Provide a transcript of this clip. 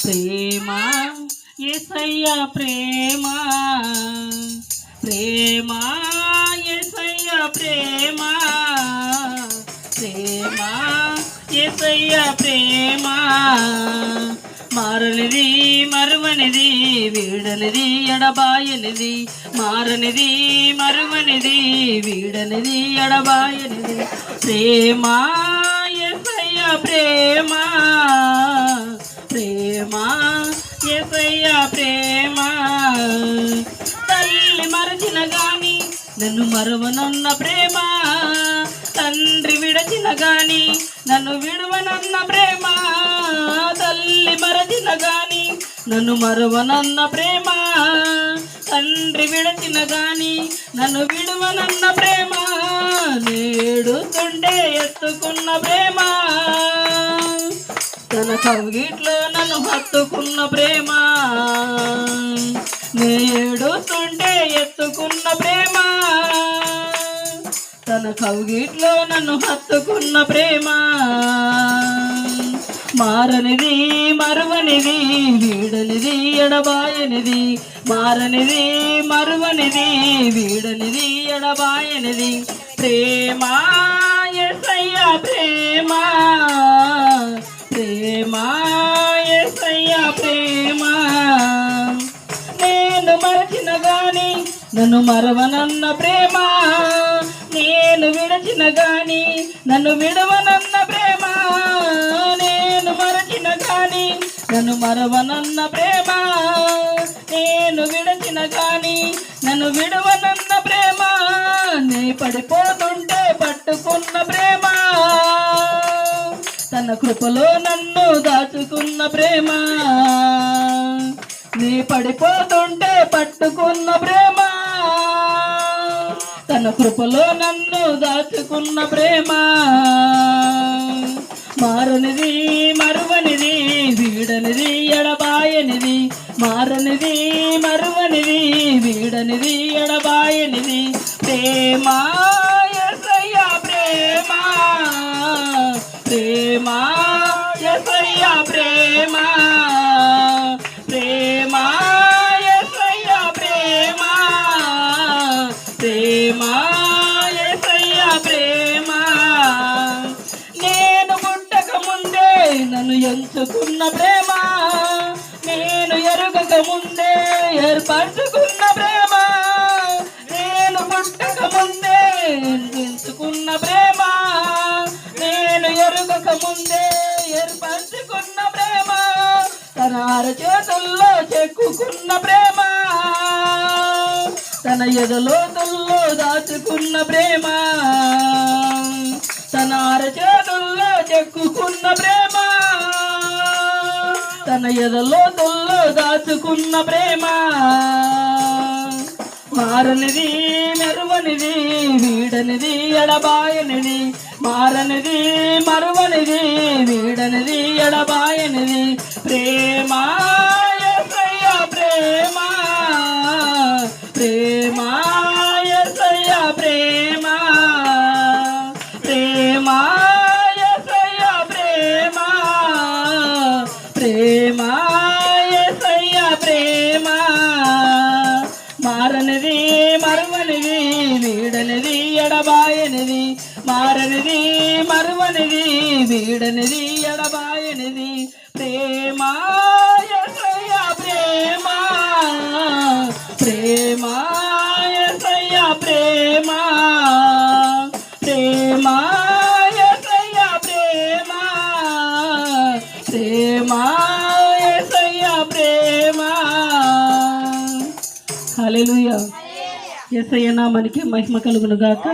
ప్రేమ యేసయ్య ప్రేమ ప్రేమ యేసయ్య ప్రేమ ప్రేమ యేసయ్య ప్రేమ మారనిది మరువనిది వీడనిది ఎడబాయనిది మారనిది మరువనిది వీడనిది ఎడబాయనిది ప్రేమ యేసయ్య ప్రేమ ప్రేమ యేసయ్య ప్రేమ తల్లి మరచిన గాని నన్ను మరువనన్న ప్రేమ తండ్రి విడచిన గాని నన్ను విడువనన్న ప్రేమ తల్లి మరచిన గాని నన్ను మరువనన్న ప్రేమ తండ్రి విడచిన గాని నన్ను విడువనన్న ప్రేమ నేడుతుండే ఎత్తుకున్న ప్రేమ తన కవిగిట్లో నన్ను హత్తుకున్న ప్రేమ నేడుతుండే ఎత్తుకున్న ప్రేమ తన కవిగిట్లో నన్ను హత్తుకున్న ప్రేమ మారనిది మరువనిది వీడనిది ఎడబాయనిది మారనిది మరువనిది వీడనిది ఎడబాయనిది ప్రేమ యేసయ్య ప్రేమ ప్రేమ యేసయ్య ప్రేమ నేను మరచిన గాని నన్ను మరవనన్న ప్రేమ నేను విడచిన గాని నన్ను విడవనన్న ప్రేమ నేను మరచిన గాని నన్ను మరవనన్న ప్రేమ నేను విడచిన గాని నన్ను విడవనన్న ప్రేమ నే పడిపోతుంటే పట్టుకున్న ప్రేమ తన కృపలో నన్ను దాచుకున్న ప్రేమ నీ పడిపోతుంటే పట్టుకున్న ప్రేమ తన కృపలో నన్ను దాచుకున్న ప్రేమ మారనిది మరువనిది వీడనిది ఎడబాయనిది మారనిది మరువనిది వీడనిది ఎడబాయనిది ప్రేమ యేసయ్య ప్రేమ ప్రేమ యేసయ్య ప్రేమ ప్రేమ యేసయ్య ప్రేమ ప్రేమ యేసయ్య ప్రేమ నేను పుట్టక ముందే నన్ను ఎంచుకున్న ప్రేమ నేను ఎరుగక ముందే ఏర్పరచుకున్న ప్రేమ నేను పుట్టక ముందే ఎంచుకున్న ప్రేమ నేను ఎరుగక ముందే ఏర్పరచుకున్న ప్రేమ తన అరచేతుల్లో చెక్కుకున్న ప్రేమ తన ఎదలోతుల్లో దాచుకున్న ప్రేమ తన అరచేతుల్లో చెక్కుకున్న ప్రేమ తన ఎదలోతుల్లో దాచుకున్న ప్రేమ మారనిది మెరువనిది వీడనిది ఎడబాయనిది మారనిది మరువనిది వీడనిది ఎడబాయనిది ప్రేమ యేసయ్య ప్రేమ ప్రేమ యేసయ్య ప్రేమ ప్రేమ యేసయ్య ప్రేమ ప్రేమ యేసయ్య ప్రేమ మారనిది మరువనిది వీడనిది ఎడబాయనిది మారనిది మరువనిది వీడనిది ఎడబాయనిది ప్రేమ యేసయ్య ప్రేమ ప్రేమ యేసయ్య ప్రేమ ప్రేమ యేసయ్య ప్రేమ ప్రేమ యేసయ్య ప్రేమ హల్లెలూయా యేసయ్య నామమునకి మహిమ కలుగును గాక.